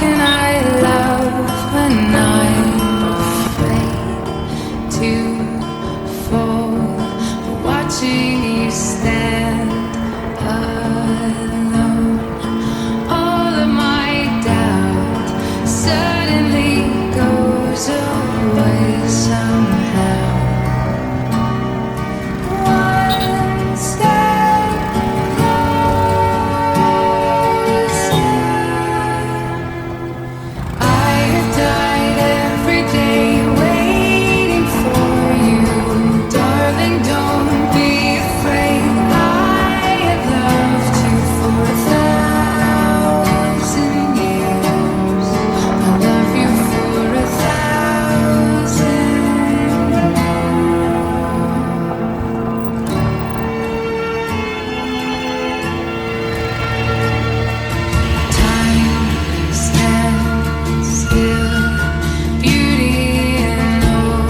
can I love when I'm afraid to fall? Watching you stand alone, all of my doubt suddenly goes away somehow. One step closer. I have died every day waiting for you, darling. Don't be afraid. I have loved you for 1,000 years. I love you for 1,000 Time stands still, beauty and all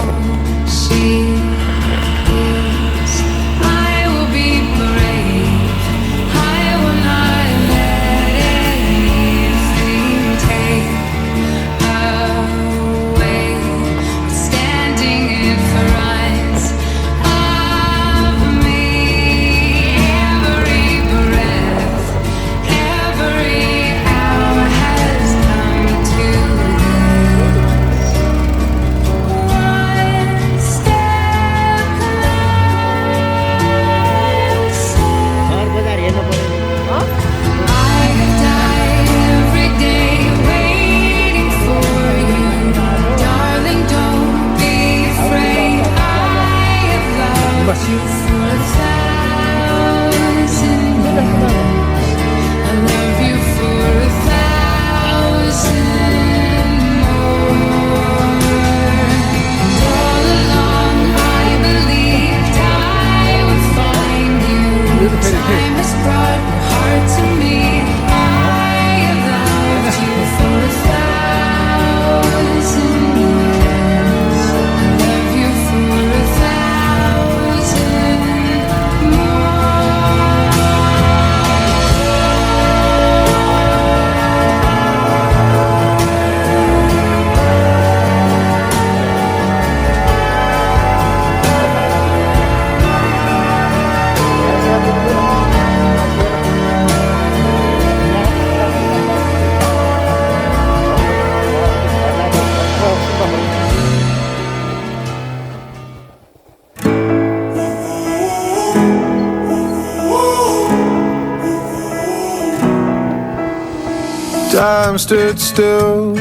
she is. I will be brave. I will not let anything take away standing in front of me. Every breath, every hour has come to this. One step closer. I have died every day waiting for you, darling. Don't be afraid. I have loved you for 1,000 years. I love you for 1,000 more. And all along I believed I would find you. Time has brought your heart to me. I have loved you for 1,000 years. I love you for 1,000 more. Time stood still,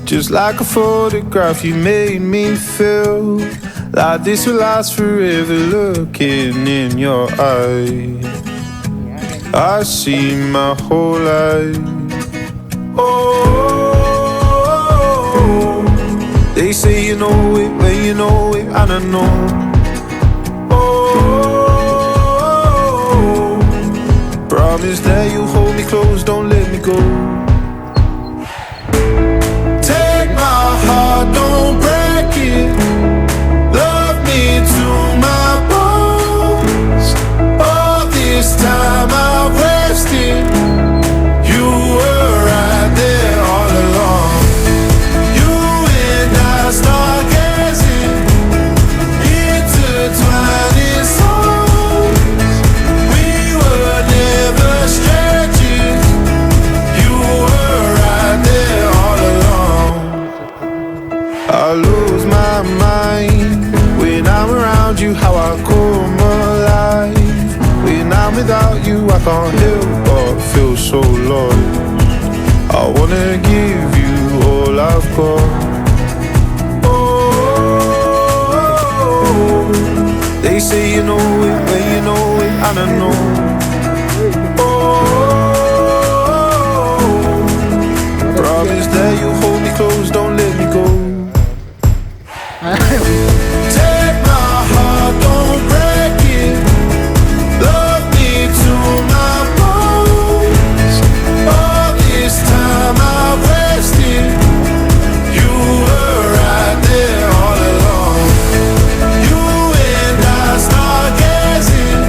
just like a photograph. You made me feel like this will last forever. Looking in your eyes, I see my whole life. Oh, they say you know it when you know it, and I know. Oh, promise that you hold me close, don't let me go. Take my heart, don't break it. Love me to my bones. All this time I've wasted. You were right there all along. You and I start gazing, intertwining souls. We were never strangers. You were right there all along. I lose my mind when I'm around you, how I come alive. When I'm without you, I can't help but feel so lost. I wanna give you all I've got. Oh, they say you know it when you know it, and I know. Oh, promise that you hold me close, don't let me go. Take my heart, don't break it. Love me to my bones. All this time I've wasted. You were right there all along. You and I start gazing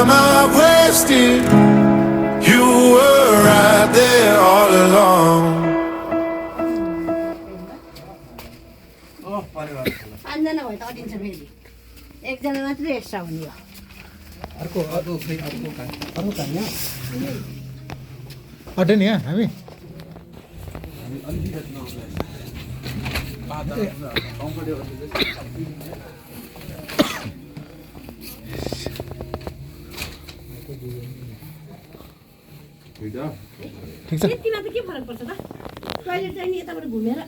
time I've wasted. You were right there all along. पाँचजना भयो त अटिन्छ फेरि एकजना मात्रै extra हुने हो अटे नि यहाँ हामी ठिक छ यतिमा त के फरक पर्छ त टोइलेट चाहिँ नि यताबाट घुमेर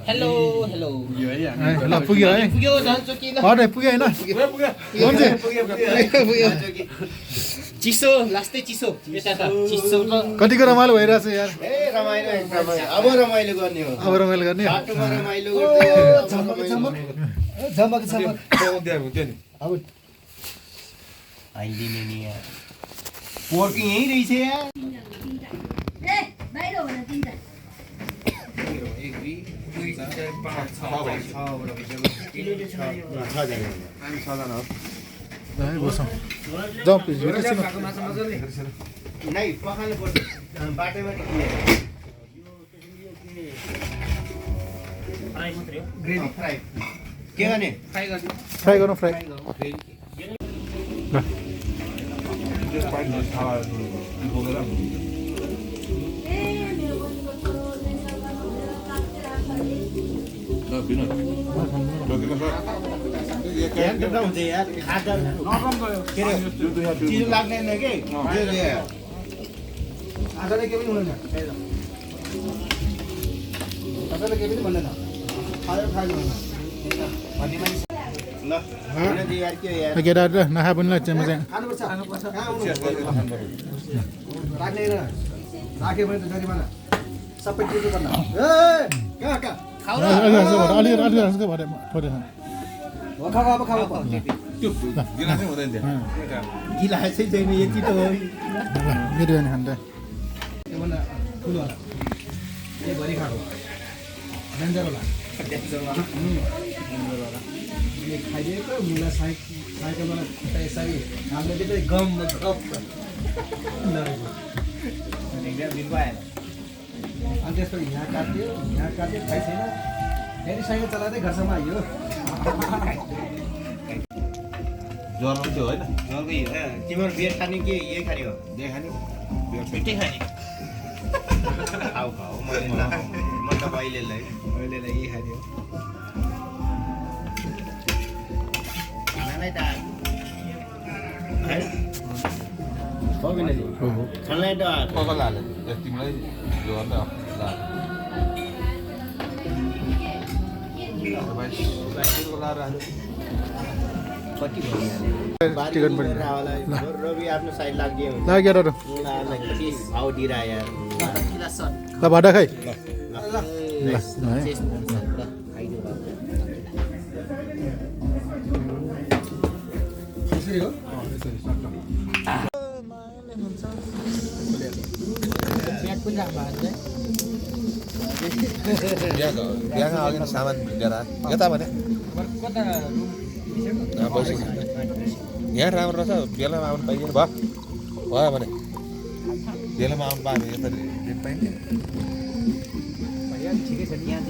हेलो हेलो ल पुग्यो है पुग्यो जान्छु कि ल अरे पुग्यो होइन चिसो लास्टै चिसो यता त चिसो त कतिको रमाइलो भइरहेछ यार ए रमाइलो एकदमै अब रमाइलो गर्ने हो अब रमाइलो गर्ने हो? बाटोमा रमाइलो गर्दै झमक अब आइदिने नि यार पोर्किङ यही रहेछ यार ए बाहिर हो न तिनटा बसौँ जाउँ भित्र छिर्नु। नै पखाल्नु पर्छ बाटोमा ग्रेभी फ्राई के गर्ने फ्राई गरौँ फ्राई हुन्छ यार खाजा के अरे चिसो लाग्दैन के आजले के पनि हुँदैन आजले के पनि भन्दैन खायो खायो ल होइन दे यार के यार केटाहरू नखा पनि लाग्छ म चाहिँ खानुपर्छ राख्ने राख्यो भने त जरिमाना सबै टिप्नु पर्छ कहाँ कहाँ अलि भरे थोरै खाऊ अब खाऊ गिलास चाहिँ छैन यति त हो बिरयानी खान्छ त्योभन्दा ठुलो होला यही भरि खाएको डेन्जर होला खाइदिएको मुला साइकलबाट खुट्टा यसरी हामीले चाहिँ गम अनि त्यसपछि यहाँ काट्यो थाहै छैन फेरि साइकल चलाउँदै घरसम्म आइयो ज्वरो थियो होइन तिम्रो बियर खाने कि यही खाने हो बियर खाने पिट्टै खाने खाऊ खाऊ मैले नखाऊ म त अहिलेलाई यही खाने हो खानै त खानै त कति टिकट पनि रवि आफ्नो साइड लाग्यो लाग्यो र भाउ दिइरह यार ल भाडा खाइ यसरी हो ब्याग पनि राख्नु बिहामा अघि सामान लिएर यता भने यहाँ राम्रो रहेछ बेलामा आउनु पाइएन भयो भने बेलामा आउनु पायो भने यता दिन पाइन्थ्यो ठिकै छ नि यहाँ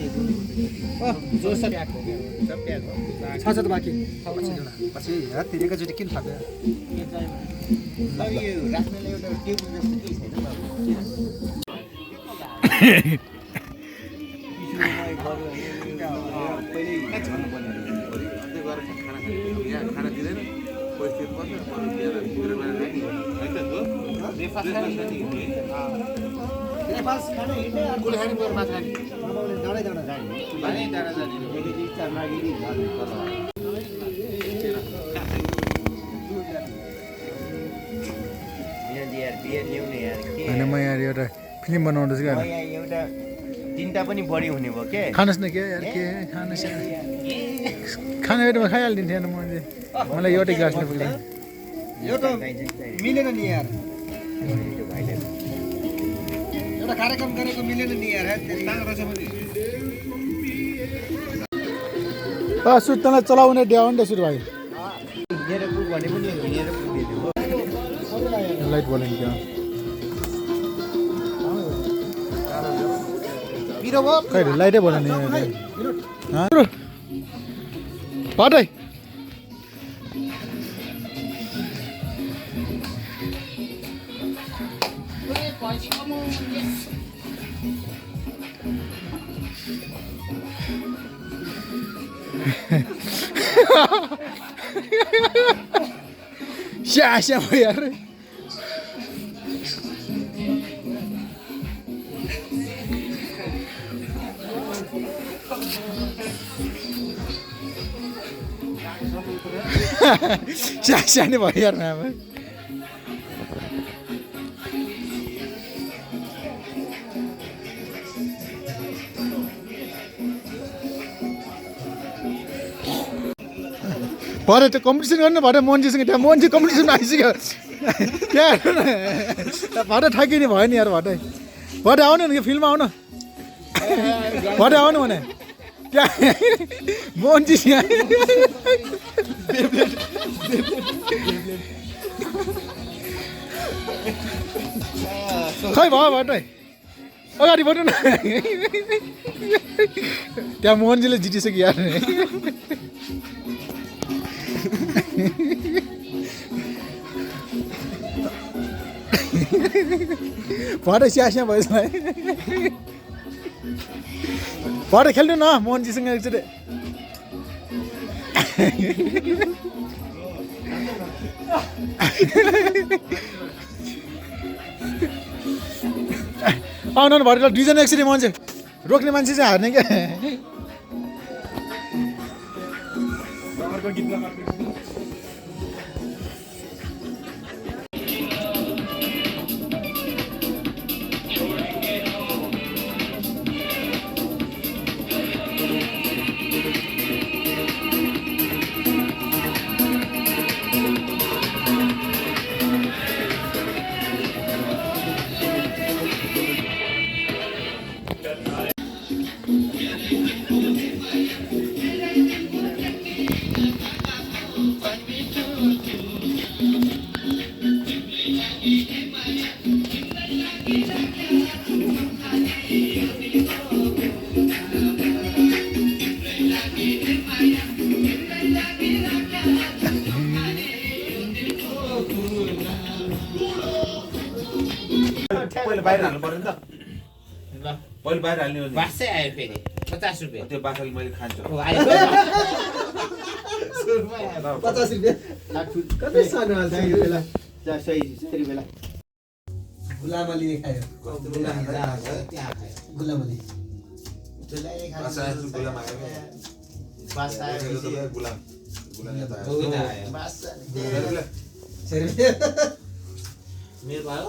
छ त बाँकी पछि तिरेको चोटि किन थाप्यो राख्नेलाई एउटा टेबुल जस्तो केही छैन खाना दिँदैन पैसा पर्छ होइन म यहाँ एउटा फिल्म बनाउँदैछु क्या एउटा तिनवटा पनि बढी हुने भयो के खानुहोस् न के यार के खानुहोस् खाने बेलामा खाइहालिदिन्थेँ होइन मैले मलाई एउटै ग्लासले पुग्दैन यो त मिलेन नि यार एउटा कार्यक्रम गरेको मिलेन नि यार सुत्नलाई चलाउने ड्याउ नि त सुरु भाइ हिँडेर पुग भने पनि हिँडेर पुग्दैन लाइट बोलें क्या खै लाइटै बोलें नहीं हाँ पाटे Siya mo yari. Siya ni bayar naman. भरे त्यो कम्पिटिसन गर्नु भरे मोहनजीसँग त्यहाँ मोहनजी कम्पिटिसनमा आइसक्यो त्यहाँ भरे ठाकिने भयो नि यार भरे भरे आउनु नि फिल्ममा आउनु भरे आउनु भने त्यहाँ मोहनजी खै भयो भरे अगाडि बढ्नु न त्यहाँ मोहनजीले जितिसक्यो यार भरे स्यास्या भयो भरे खेल्नु न मोहनजीसँग एकचोटि आउनु न भरे दुईजना एकचोटि मान्छे रोक्ने मान्छे चाहिँ हार्ने क्या पहिला बाहिर हाल्नु पर्यो नि त पहिला बाहिर हाल्ने हो नि बासै आयो फेरि 50 रुपैयाँ त्यो बाछाले मैले खान्छु ओ आयो 50 रुपैयाँ कतै सानो हाल्छ यो बेला गुलामले खायो गुलामले मेरो भयो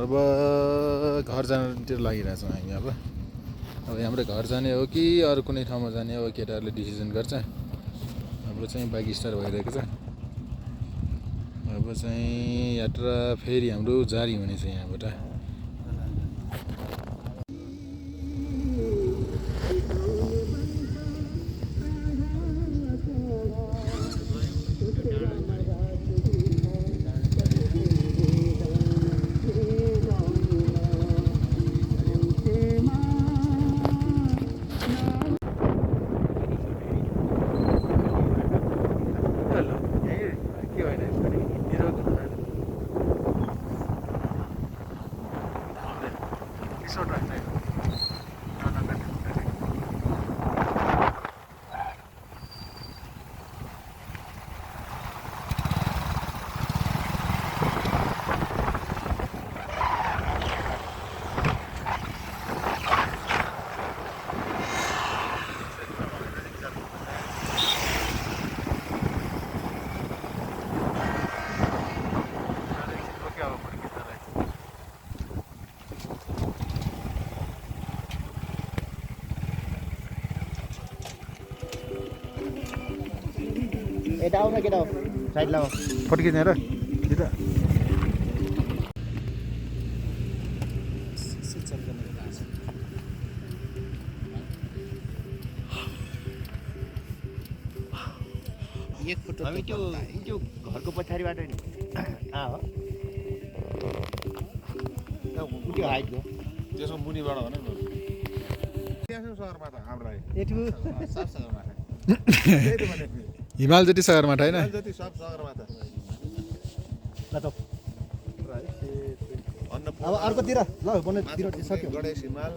अब घर जानतिर लागिरहेछौँ हामी अब हाम्रो घर जाने हो कि अरू कुनै ठाउँमा जाने हो केटाहरूले डिसिजन गर्छ हाम्रो चाहिँ बाइक स्टार्ट भइरहेको छ अब चाहिँ यात्रा फेरि हाम्रो जारी हुनेछ यहाँबाट यता आऊ न केटा साइड लाऊ फर्किने र एक फोटो हामी त्यो घरको पछाडिबाट नि हो त्यो हाइटको त्यसको मुनिबाट हो नि सगरमाथा हाम्रो हिमाल जति सगरमाथा होइन जति सब सगरमाथा अब अर्कोतिर ल बनतिर सक्यो गणेश हिमाल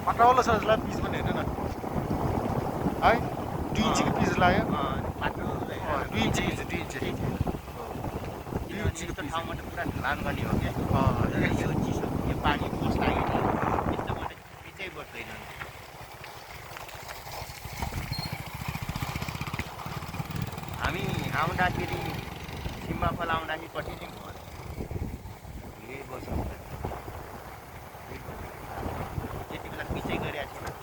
पक्राउलो छ जसलाई पिस पनि हेर्नु न है 2 इन्चीको पिस लाग्यो 2 इन्ची 2 इन्चीको ठाउँमा त पुरा ढलान गर्ने हो क्या यो चिसो यो पानी पोस लाग्यो नि यस्तोबाट पिचै बस्दैन हामी आउँदाखेरि सिम्बाफल आउँदाखेरि कति दिन भयो यही वर्ष त्यति बेला पिचै गरिरहेको थिएन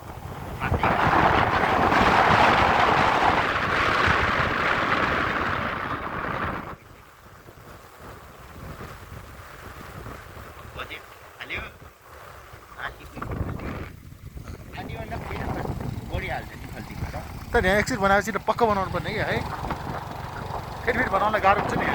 तर यहाँ एकछिन बनाएपछि त पक्का बनाउनु पर्ने कि है फेरि बनाउनलाई गाह्रो हुन्छ नि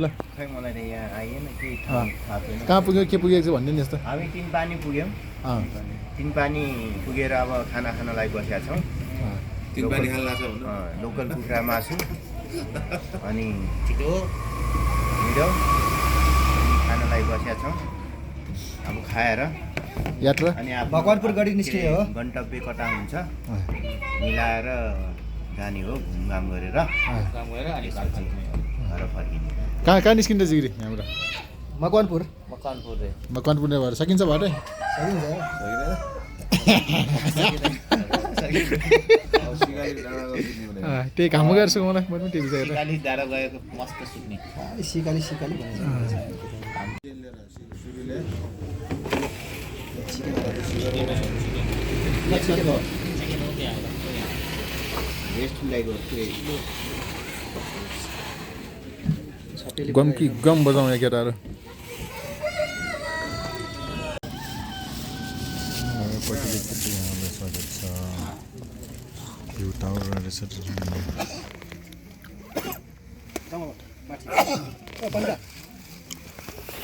ल खै मलाई त यहाँ आइएन केही थाहा छैन कहाँ पुग्यो के पुगेको छ भन्ने नि यस्तो हामी तिनपानी पुग्यौँ तिनपानी पुगेर अब खाना खानलाई बसेका छौँ तिनपानी खान लाग्छ भन्नु लोकल कुखुरा मासु अनि छिटो ढिँडो खानलाई बसेका छौँ अब खाएर यात्रा अनि भगवानपुर गढी निस्किने हो गन्तव्य कता हुन्छ मिलाएर जाने हो घुमघाम गरेर घर फर्किने कहाँ निस्किन्छ जिग्री यहाँबाट मकवानपुर मकवानपुर नै भएर सकिन्छ बाटै त्यही काम गर्छु मलाई पनि टिभी हेरेर सिकाली डाँडा गएको मस्त सुत्ने सिकाली गम कि गम बजाउने केटाहरू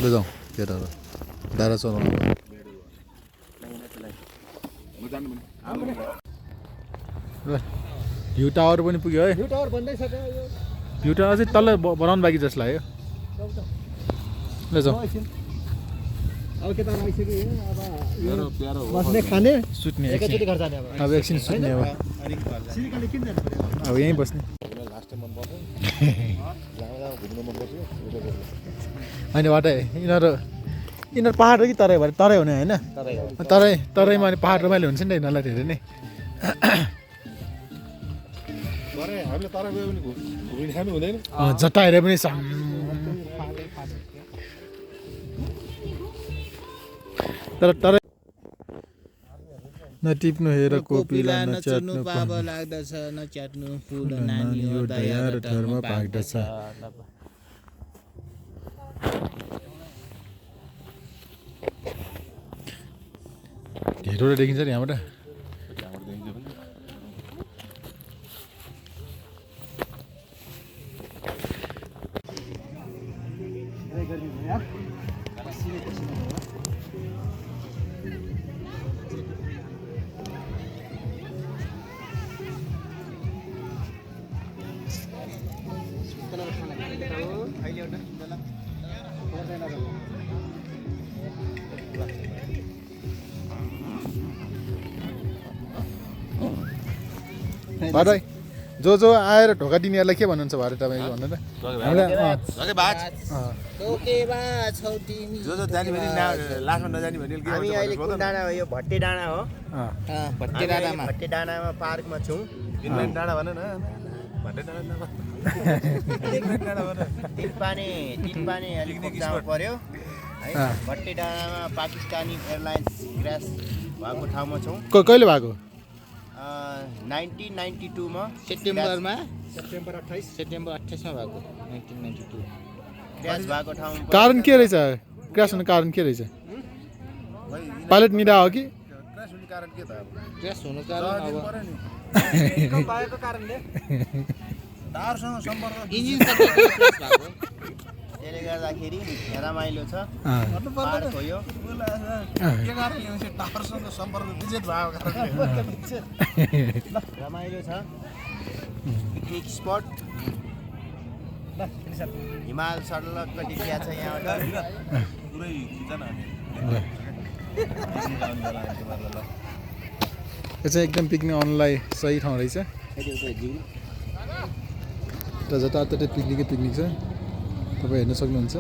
ल जाउँ केटाहरू दारा चलाउनु ल भ्यू टावर पनि पुग्यो है यो टावर बन्दैछ यो भ्यू टावर चाहिँ तल बनाउनु बाँकी जस्तो लाग्यो ल जाउँ अब के त आइसक्यो अब यो बस्ने खाने सुत्ने एकैचोटि घर जाने अब अब एकछिन सुत्ने अब सिलिकली किन जानु पर्यो अब यहीँ बस्ने लास्ट टाइम मन पर्छ जाँदा घुम्नु मन पर्छ होइन बाटै यिनीहरू पाहाड हो कि तराई भएर तराई हुने होइन तराईमा अनि पाहाड रमाइलो हुन्छ नि त यिनीहरूलाई धेरै नै हामीले तर गयो भने घुमिन खानु हुँदैन जता हेरे पनि तर नटिप्नु हेर कोपिला नचाट्नु पाप लाग्दछ नच्याट्नु फुल नानी हो दया र धर्म पाक्दछ ढेडोले देखिन्छ नि यहाँबाट भाइ जो आएर ढोका दिनेहरूलाई के भन्नुहुन्छ भाइ तपाईँको भन्नु त जो जाने भने लास्टमा नजाने भने हामी अहिले कुन डाँडा हो यो भट्टे डाँडा हो भट्टे डाँडामा पार्कमा छौँ डाँडा भन न भट्टे डाँडा तिनपाने अलिक जानु पर्यो है भट्टे डाँडामा पाकिस्तानी एयरलाइन्स क्रास भएको ठाउँमा छौँ कहिले भएको 1992 मा सेप्टेम्बर 28 मा भएको 1992 क्रास भएको ठाउँ कारण के रहेछ क्रास हुने कारण के रहेछ पाइलट मिरा हो कि क्रास हुने कारण के त क्रास हुनु कारण अब भएको कारणले टावरसँग सम्पर्क इन्जिन सकेको क्रास भएको त्यसले गर्दाखेरि रमाइलो छ पार्क हो यो के कारण ल्याउँछ टावरसँग सम्पर्क विच्छेद भएको कारण रमाइलो छ पिकनिक स्पट हिमाल सडक देखिया छ यहाँबाट पुरै खिचन यो चाहिँ एकदम पिकनिक आउनलाई सही ठाउँ रहेछ र जताततै पिकनिकै पिकनिक छ तपाईँ हेर्न सक्नुहुन्छ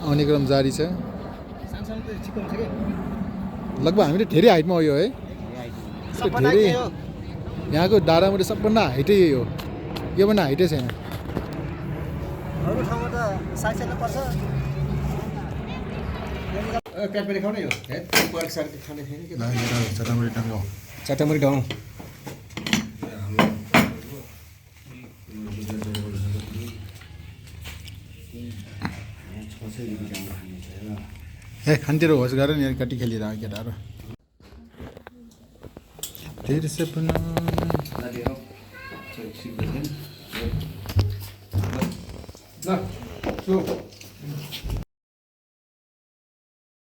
आउने क्रम जारी छ लगभग हामीले धेरै हाइटमा हो यो है धेरै यहाँको डाँडामुढी सबभन्दा हाइटै यही हो योभन्दा हाइटै छैन अरू ठाउँमा त साइड पर्छ प्याटपेटी खाउने हो है पर्क सार्क खाने थिएन के चटामुडी टाङ्गाउ चटामुरी ठाउँ ए खानतिर होस् गरेर नि कति खेलिरहेको केटाहरू तेरो सपना ल